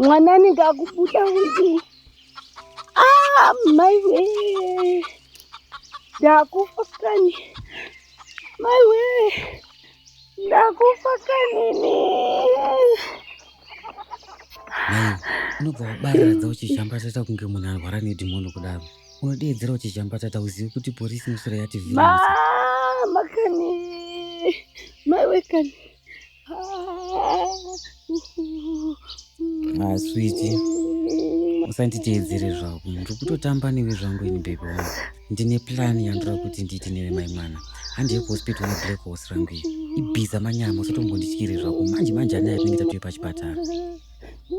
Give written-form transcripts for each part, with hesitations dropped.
mwanani ndakubuda uyu. Maiwe ndakufa kani, maiwe ndakufa kanini. Mai, unobva wabaradza uchishambatata kunge munhu arwara nedhimono kudaro. Unodeedzera uchishambatata uzive kuti polisi musoro yati vhiringisa. Makani, maiwe kani. Switi, usanditeedzere zvako. Ndiri kutotamba newe zvangu ini bebe wangu. Ndine plani yandoda kuti ndiite newe mai mwana. Handiye kuhospital neBlack Horse rangu iyi. Ibhiza manyama usatomgondityire zvako. Manje anaye tinenge tatuye pachipatara.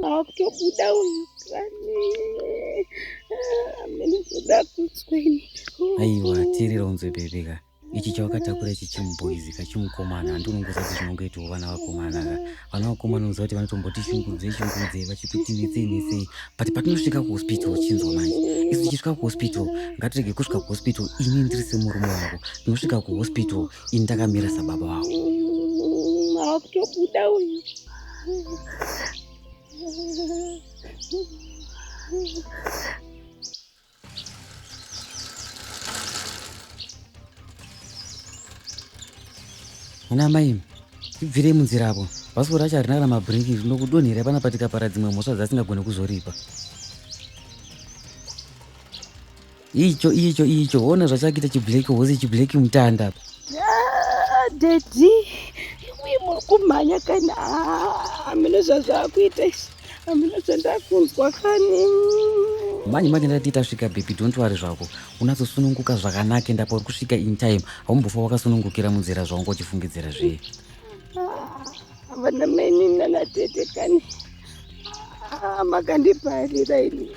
Akutobuda uyu kani. Amenozoda kutsweni. Aiwa, teerera unzwe bebe ka. Ichi chawakatakura ichi chimuboizi kachimukomana handinongoziva kuti zvinongoitawo vana vakomana ka. Vana vakomana unoziva kuti vanotomboti shungudze vachikutinetsei. But patinosvika kuhospital chinzwa manje. Isu tichisvika kuhospital ngatirege kusvika kuhospital ini ndiri semurume wako. Tinosvika kuhospital ini ndakamira sababa wako. Akutobuda uyu. Mwana mai, ibvire munzira apo. Bhasikoro racho harina kana mabhireki rinokudonhera panapa tikapara dzimwe mhosva dzasingagoni kuzoripa. Icho, ona zvachakuita chibleki hose chibleki mutanda. Daddy, uye muri kumhanya kani. Hamuna zvazvakuita isi. Hamuna zvandakunzwa kani. Manje ndati tasvika baby, don't worry zvako. Unatsosununguka zvakanaka enda pauri kusvika in time. Haumbofa wakasunungukira munzira zvaunga uchifungidzira zve. Vana meni nanatete kani. Makandiparira ini.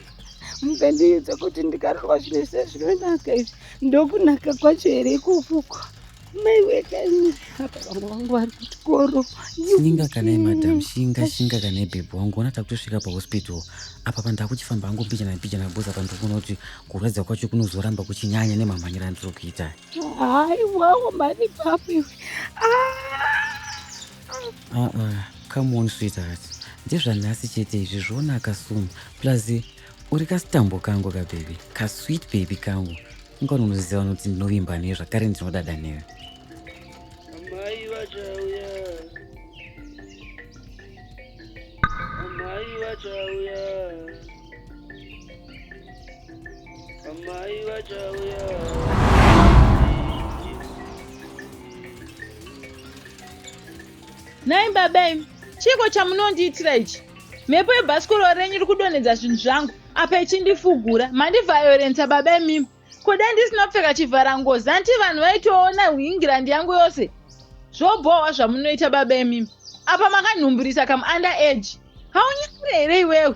Mukandiedza kuti ndikarwa zvino sezvinonaka izvi. Ndokunaka kwacho here kufuko. Maiwe kani. Apa vamwe vangu vari kuchikoro. Shinga kanai madam, shinga kanai baby wangu. Unataka kutosvika pahospital. Apa pandakuchifamba hangu mpichana bosa pandikuona kuti kurwadza kwacho kunozoramba kuchinyanya nemamhanyira andiri kuita. Haiwawo mani papi. Come on sweetheart. Ndezvanhasi chete izvi zvonaka soon. Plus uri kasitambo kangu ka baby. Ka sweet baby kangu. Ungano unoziva kuti ndinovimba newe zvakare ndinodada newe. Amai vachauya. Nai baba, chiko chamunondiitira ichi. Mhepo yebhasikoro renyu iri kudonhedza zvinhu zvangu apa ichindifugura. Mandivhayorensa baba mimi. Kodai ndisina kupfeka chivharangozi hanti vanhu vaitoona England yangu yose. Zvobhohwa zvamunoita baba mimi. Apa makanhumburisa kamu under age. Haunyangure here iwewe.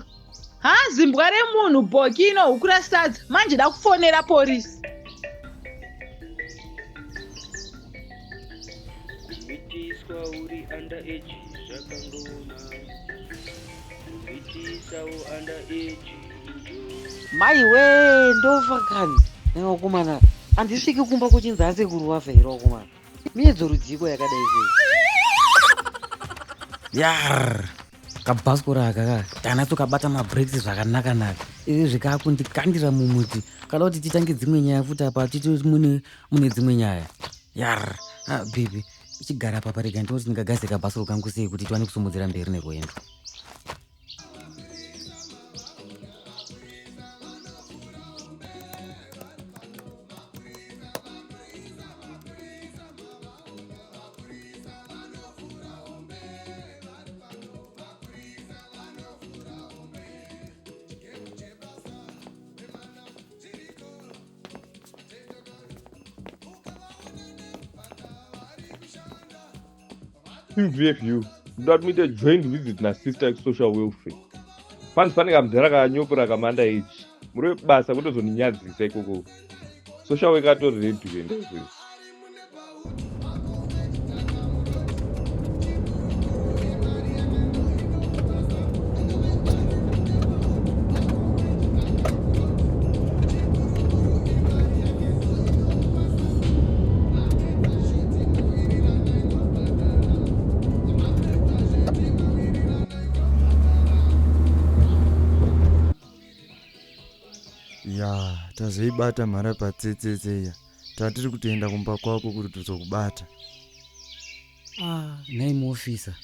Zimbwa remunhu bhoki inohukura sadza. Manje da kufonera polisi. Kumitiswa uri under age zvakangona. Kumitisawo under age. Maiwe ndofa kani. Wakomana, handisviki kumba kuchinzi asekuru wafa here wakomana. Miedzo rudziko yakadai sei. Yar! Kabhasikoro aka tana tukabata mabreaks zvakanaka. Izvi zvikakundikandira mumuti. Kana kuti titange dzimwe nyaya futi apa titi mune dzimwe nyaya. Yar! Baby, ichigara apa parega ndinoti ndingagase kabhasikoro kangu sei kuti tiwane kusimudzira mberi nerwendo. PVFU ndoadmite joint visit nasister ekussocial welfare. Panzi panenge mudhara kanyopura kamanda ichi. Muri basa kutozoninyadzisa ikoko. Social worker atori ready kuenda ikweyo. tazoibata mhara patsetsetse tatiri kutoenda kumba kwako kuti tizokubata. Nhai muofisa,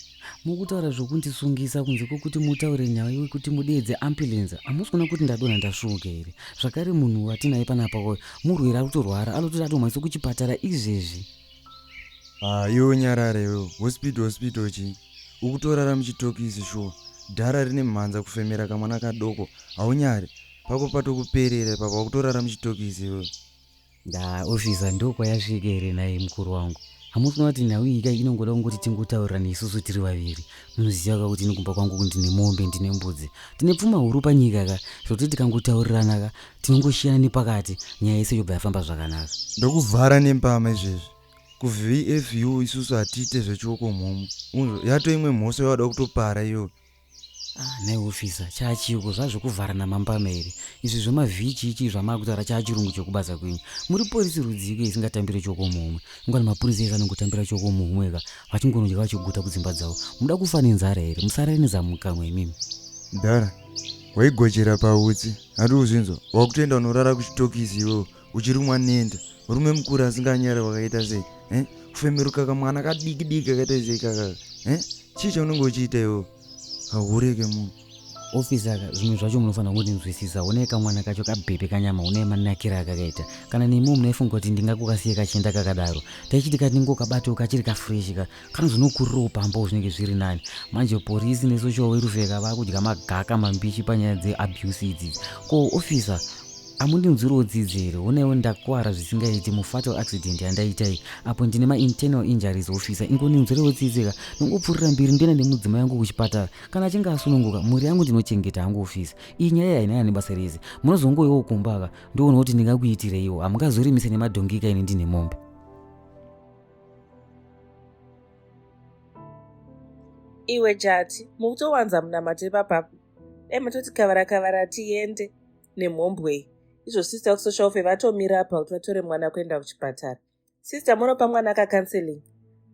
mukutaura zvokundisungisa kunze kwokuti mutaure nyaya yekuti mudeedze ambulenza. Hamusi kuona kuti ndadonha ndasvuuka here? Zvakare munhu watinaye panapa murwere ari kutorwara, anototi atomhanyisa kuchipatara izvezvi. Iwo nyarare iwo, hospital chi ukutorara muchitokisi shuwa. Dhara rine mhanza kufemera kamwana kadoko, haunyari pako patokuperera papa wakutorara muchitokisi iwo. Ofisa, ndokwayasvika here naye mukuru wangu? Hamusi kuona kuti nhau ika inongoda kungoti tingotaurira neisusu tiri vaviri. Munoziva kuti inokumba kwangu ndine mombe, ndine mbudzi, ndine pfuma huru panyika ka, zvokuti tikangotaurirana tinongoshiyana nepakati, nyaya yese yobva yafamba zvakanaka. Ndokuvhara nempama izvezvi. Ku-VFU isusu hatiite zvechoko mhomo. Yato imwe mhosva yawada kutopara iyo. Nhai ofisa, chaachiko zvazvokuvhara namambama here? Izvi zvemavhichi zvamaakutaura chaachirungu chokubasa kwenyu. Muri polisi rudziko isingatambire choko mumwe. Ingwani mapurisa ese anongotambira choko mumwe ka, vachingonodya vachiguta kudzimba dzavo. Muda kufa nenzara here? Musarare nezamukamwe imimi. Dhara, waigochera pautsi, hati uzvinzwa, wakutoenda unorara kuchitokisi iwewo, uchirumwa nenda, murume mukuru asinganyara wakaita sei, kufemeruka kamwana kadiki kakaita sei kaka, chii chaunenge uchiita iwewo? Haureke munhu. Ofisa, zvimwe zvacho munofanira kundinzwisisa. Une kamwana kacho kabhebe kanyama, une manakira akakaita. Kana nemi munaifunga kuti ndingakukasiya kachienda kakadaro, taichiti katingokabatawo kachiri kafreshi ka, kanozonokurirawo pamba zvinenge zviri nani. Manje polisi nesocial welfare vakudya magaka mambichi panyaya dzeabuse idzi. Ko ofisa, amundinzwiriwo tsitsi here? Unewo ndakuwara zvisingaiti mufatal accident yandaita iyi, apo ndine ma-internal injuries. Ofisa, ingondinzwiriwo tsitsi ka, nongopfuurira mbiri ndienda nemudzimai yangu kuchipatara. Kana achinge asununguka, mhuri yangu ndinochengeta hangu. Ofisa, iyi nyaya hainaya nebasa rese. Munozongoiwo kumba ka, ndoona kuti ndingakuitireiwo. Hamungazorimise nemadhongi kaini ndine mombe. Iwe Jati, mukutowanza munamate papapo. Matoti kavara tiende nemhombwe. Izvo sister kusocial welfare vatomira apa kuti vatore mwana kuenda kuchipatara. Sister, munopa mwana kakanseling.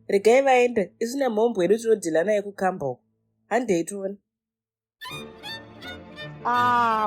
Regai vaende, isu nemhombwe yedu tinodhila naye kukamba uko. Handei tione.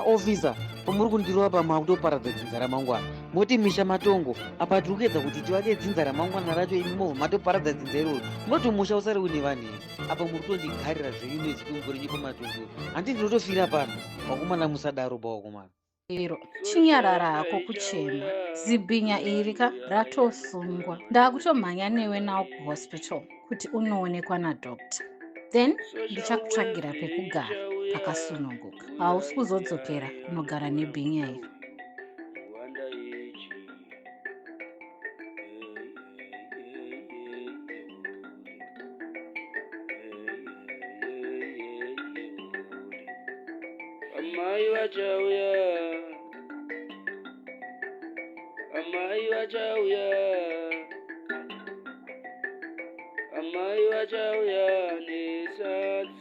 Ofisa, pamuri kundirova pama kutoparadza dzinza ramangwana. Moti misha matongo, apa tiri kuedza kuti tivake dzinza ramangwana racho imimo matoparadza dzinza iroro. Munoti musha usari une vanhu here? Apa muri kutondigarira zveyunezi kwengori nyepamatongo. Handi ndinotofira pano, wakomana musadaro pawakomana. Iro chinyarara hako kuchema, zibhinya iri ka ratosungwa. Ndakutomhanya newe nawo kuhospital kuti unoonekwa nadokta, then ndichakutsvagira pekugara pakasununguka. Hausi kuzodzokera kunogara nebhinya iri. Amai vachauya, amai vachauya, amai vachauya nesadza.